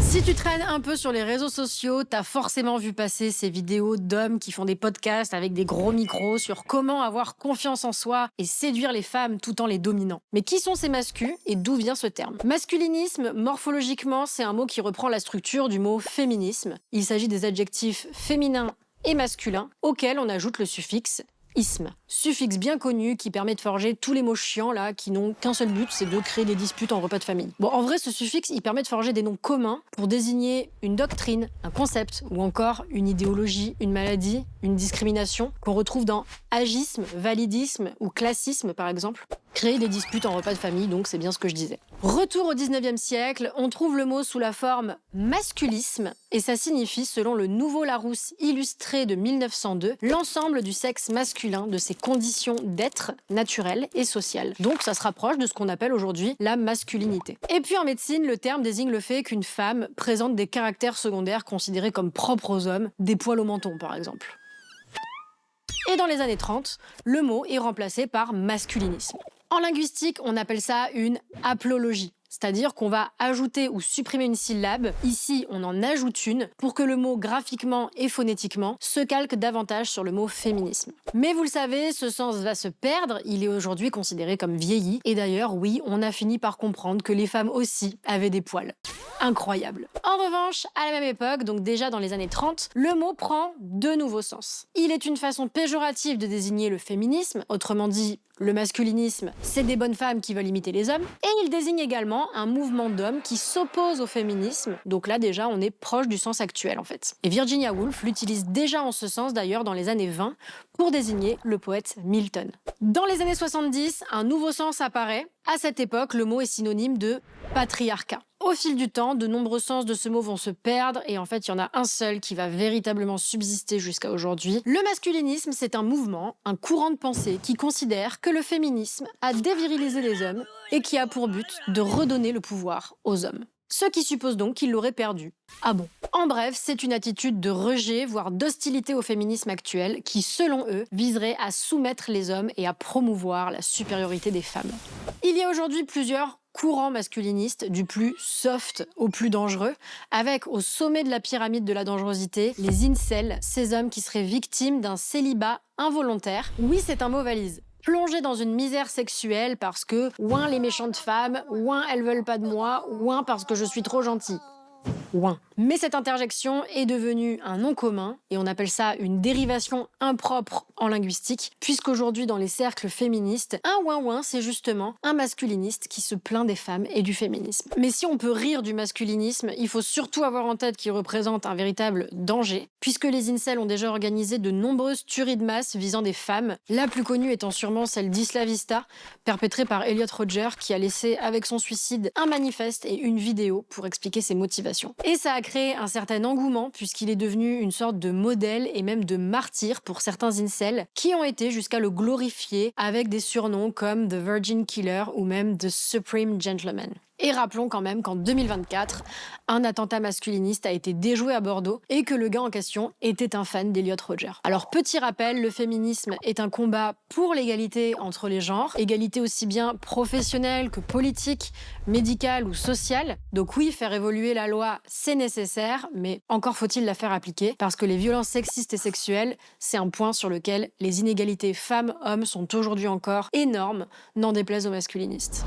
Si tu traînes un peu sur les réseaux sociaux, t'as forcément vu passer ces vidéos d'hommes qui font des podcasts avec des gros micros sur comment avoir confiance en soi et séduire les femmes tout en les dominant. Mais qui sont ces mascus et d'où vient ce terme? Masculinisme, morphologiquement, c'est un mot qui reprend la structure du mot féminisme. Il s'agit des adjectifs féminin et masculin auxquels on ajoute le suffixe isme. Suffixe bien connu qui permet de forger tous les mots chiants là qui n'ont qu'un seul but, c'est de créer des disputes en repas de famille. Bon, en vrai, ce suffixe, il permet de forger des noms communs pour désigner une doctrine, un concept ou encore une idéologie, une maladie, une discrimination qu'on retrouve dans agisme, validisme ou classisme par exemple. Créer des disputes en repas de famille, donc c'est bien ce que je disais. Retour au 19e siècle, on trouve le mot sous la forme masculisme et ça signifie, selon le Nouveau Larousse illustré de 1902, l'ensemble du sexe masculin, de ses conditions d'être naturelles et sociales. Donc ça se rapproche de ce qu'on appelle aujourd'hui la masculinité. Et puis en médecine, le terme désigne le fait qu'une femme présente des caractères secondaires considérés comme propres aux hommes, des poils au menton par exemple. Et dans les années 30, le mot est remplacé par masculinisme. En linguistique, on appelle ça une haplologie. C'est-à-dire qu'on va ajouter ou supprimer une syllabe. Ici, on en ajoute une pour que le mot graphiquement et phonétiquement se calque davantage sur le mot féminisme. Mais vous le savez, ce sens va se perdre. Il est aujourd'hui considéré comme vieilli. Et d'ailleurs, oui, on a fini par comprendre que les femmes aussi avaient des poils. Incroyable. En revanche, à la même époque, donc déjà dans les années 30, le mot prend de nouveaux sens. Il est une façon péjorative de désigner le féminisme, autrement dit, le masculinisme, c'est des bonnes femmes qui veulent imiter les hommes, et il désigne également un mouvement d'hommes qui s'oppose au féminisme, donc là déjà on est proche du sens actuel en fait. Et Virginia Woolf l'utilise déjà en ce sens d'ailleurs dans les années 20 pour désigner le poète Milton. Dans les années 70, un nouveau sens apparaît. À cette époque, le mot est synonyme de patriarcat. Au fil du temps, de nombreux sens de ce mot vont se perdre et en fait, il y en a un seul qui va véritablement subsister jusqu'à aujourd'hui. Le masculinisme, c'est un mouvement, un courant de pensée qui considère que le féminisme a dévirilisé les hommes et qui a pour but de redonner le pouvoir aux hommes. Ce qui suppose donc qu'ils l'auraient perdu. Ah bon? En bref, c'est une attitude de rejet, voire d'hostilité au féminisme actuel qui, selon eux, viserait à soumettre les hommes et à promouvoir la supériorité des femmes. Il y a aujourd'hui plusieurs courants masculinistes, du plus soft au plus dangereux, avec au sommet de la pyramide de la dangerosité, les incels, ces hommes qui seraient victimes d'un célibat involontaire. Oui, c'est un mot valise. Plongés dans une misère sexuelle parce que, ouin les méchantes femmes, ouin elles veulent pas de moi, ouin parce que je suis trop gentil. Ouin. Mais cette interjection est devenue un nom commun et on appelle ça une dérivation impropre en linguistique, puisqu'aujourd'hui dans les cercles féministes, un ouin-ouin c'est justement un masculiniste qui se plaint des femmes et du féminisme. Mais si on peut rire du masculinisme, il faut surtout avoir en tête qu'il représente un véritable danger, puisque les incels ont déjà organisé de nombreuses tueries de masse visant des femmes, la plus connue étant sûrement celle d'Isla Vista, perpétrée par Elliot Rodger, qui a laissé avec son suicide un manifeste et une vidéo pour expliquer ses motivations. Et ça a créé un certain engouement puisqu'il est devenu une sorte de modèle et même de martyr pour certains incels qui ont été jusqu'à le glorifier avec des surnoms comme The Virgin Killer ou même The Supreme Gentleman. Et rappelons quand même qu'en 2024, un attentat masculiniste a été déjoué à Bordeaux et que le gars en question était un fan d'Elliot Rodger. Alors petit rappel, le féminisme est un combat pour l'égalité entre les genres, égalité aussi bien professionnelle que politique, médicale ou sociale. Donc oui, faire évoluer la loi, c'est nécessaire, mais encore faut-il la faire appliquer parce que les violences sexistes et sexuelles, c'est un point sur lequel les inégalités femmes-hommes sont aujourd'hui encore énormes, n'en déplaise aux masculinistes.